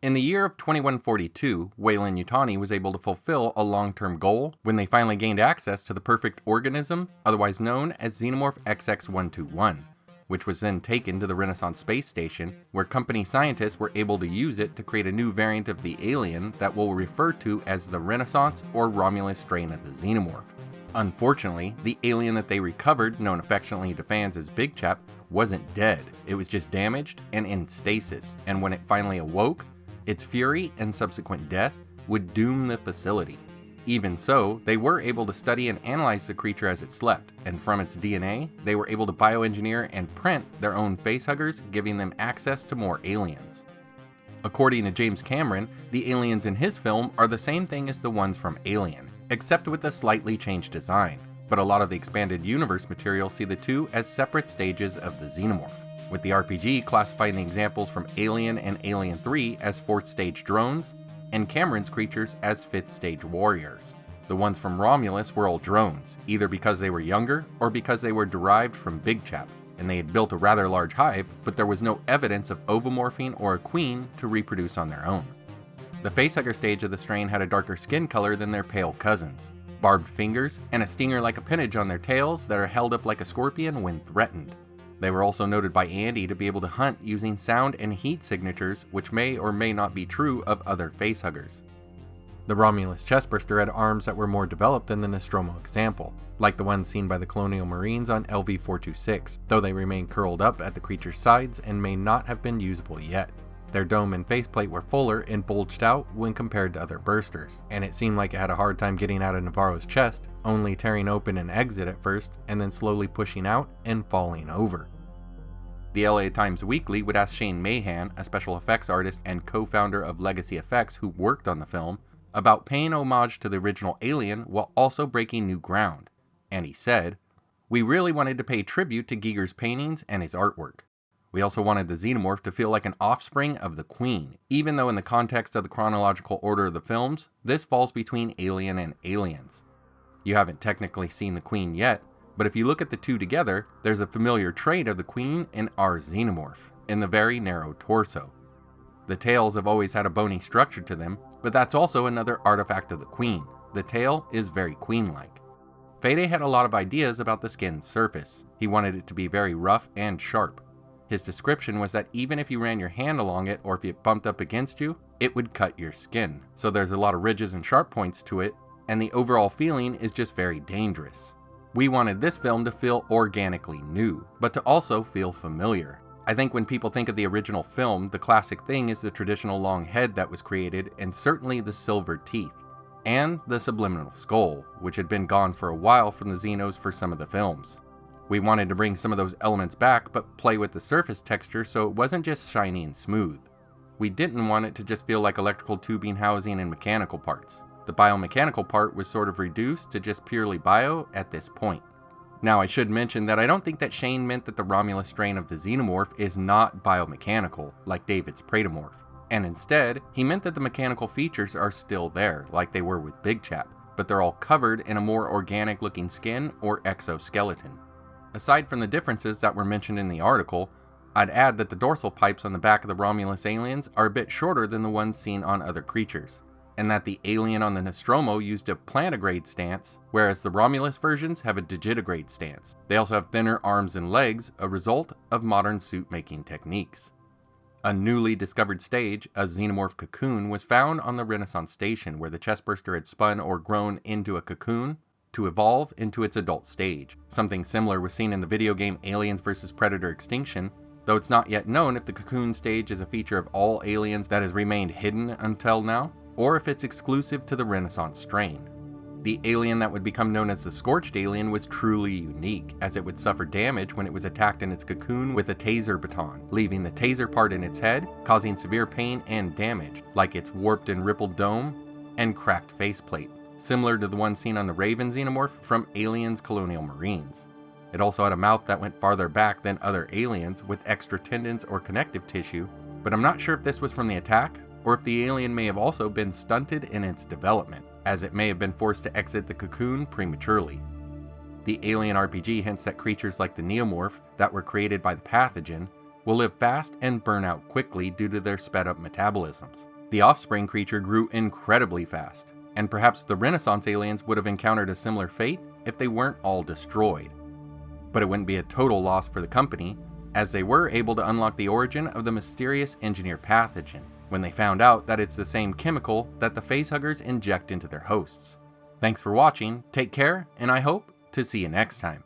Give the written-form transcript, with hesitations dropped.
In the year of 2142, Weyland-Yutani was able to fulfill a long-term goal when they finally gained access to the perfect organism, otherwise known as Xenomorph XX121, which was then taken to the Renaissance Space Station, where company scientists were able to use it to create a new variant of the alien that we'll refer to as the Renaissance or Romulus strain of the Xenomorph. Unfortunately, the alien that they recovered, known affectionately to fans as Big Chap, wasn't dead. It was just damaged and in stasis, and when it finally awoke, its fury and subsequent death would doom the facility. Even so, they were able to study and analyze the creature as it slept, and from its DNA, they were able to bioengineer and print their own facehuggers, giving them access to more aliens. According to James Cameron, the aliens in his film are the same thing as the ones from Alien, except with a slightly changed design, but a lot of the expanded universe material see the two as separate stages of the Xenomorph, with the RPG classifying the examples from Alien and Alien 3 as 4th stage drones, and Cameron's creatures as 5th stage warriors. The ones from Romulus were all drones, either because they were younger or because they were derived from Big Chap, and they had built a rather large hive, but there was no evidence of ovomorphing or a queen to reproduce on their own. The facehugger stage of the strain had a darker skin color than their pale cousins, barbed fingers, and a stinger-like appendage on their tails that are held up like a scorpion when threatened. They were also noted by Andy to be able to hunt using sound and heat signatures, which may or may not be true of other facehuggers. The Romulus chestburster had arms that were more developed than the Nostromo example, like the ones seen by the Colonial Marines on LV-426, though they remain curled up at the creature's sides and may not have been usable yet. Their dome and faceplate were fuller and bulged out when compared to other bursters, and it seemed like it had a hard time getting out of Navarro's chest, only tearing open an exit at first, and then slowly pushing out and falling over. The LA Times Weekly would ask Shane Mahan, a special effects artist and co-founder of Legacy Effects who worked on the film, about paying homage to the original Alien while also breaking new ground, and he said, "We really wanted to pay tribute to Giger's paintings and his artwork. We also wanted the Xenomorph to feel like an offspring of the Queen, even though in the context of the chronological order of the films, this falls between Alien and Aliens. You haven't technically seen the Queen yet, but if you look at the two together, there's a familiar trait of the Queen in our Xenomorph, in the very narrow torso. The tails have always had a bony structure to them, but that's also another artifact of the Queen. The tail is very queen-like." Fede had a lot of ideas about the skin's surface. He wanted it to be very rough and sharp. His description was that even if you ran your hand along it or if it bumped up against you, it would cut your skin. So there's a lot of ridges and sharp points to it, and the overall feeling is just very dangerous. We wanted this film to feel organically new, but to also feel familiar. I think when people think of the original film, the classic thing is the traditional long head that was created, and certainly the silver teeth, and the subliminal skull, which had been gone for a while from the Xenos for some of the films. We wanted to bring some of those elements back, but play with the surface texture so it wasn't just shiny and smooth. We didn't want it to just feel like electrical tubing, housing, and mechanical parts. The biomechanical part was sort of reduced to just purely bio at this point. Now I should mention that I don't think that Shane meant that the Romulus strain of the Xenomorph is not biomechanical, like David's Praetomorph. And instead, he meant that the mechanical features are still there, like they were with Big Chap, but they're all covered in a more organic looking skin or exoskeleton. Aside from the differences that were mentioned in the article, I'd add that the dorsal pipes on the back of the Romulus aliens are a bit shorter than the ones seen on other creatures, and that the alien on the Nostromo used a plantigrade stance, whereas the Romulus versions have a digitigrade stance. They also have thinner arms and legs, a result of modern suit-making techniques. A newly discovered stage, a Xenomorph cocoon, was found on the Renaissance Station where the chestburster had spun or grown into a cocoon to evolve into its adult stage. Something similar was seen in the video game Aliens vs. Predator Extinction, though it's not yet known if the cocoon stage is a feature of all aliens that has remained hidden until now, or if it's exclusive to the Renaissance strain. The alien that would become known as the Scorched Alien was truly unique, as it would suffer damage when it was attacked in its cocoon with a taser baton, leaving the taser part in its head, causing severe pain and damage, like its warped and rippled dome and cracked faceplate, similar to the one seen on the Raven Xenomorph from Alien's Colonial Marines. It also had a mouth that went farther back than other aliens with extra tendons or connective tissue, but I'm not sure if this was from the attack, or if the alien may have also been stunted in its development, as it may have been forced to exit the cocoon prematurely. The Alien RPG hints that creatures like the Neomorph that were created by the pathogen will live fast and burn out quickly due to their sped up metabolisms. The offspring creature grew incredibly fast, and perhaps the Renaissance aliens would have encountered a similar fate if they weren't all destroyed. But it wouldn't be a total loss for the company, as they were able to unlock the origin of the mysterious engineer pathogen, when they found out that it's the same chemical that the facehuggers inject into their hosts. Thanks for watching, take care, and I hope to see you next time.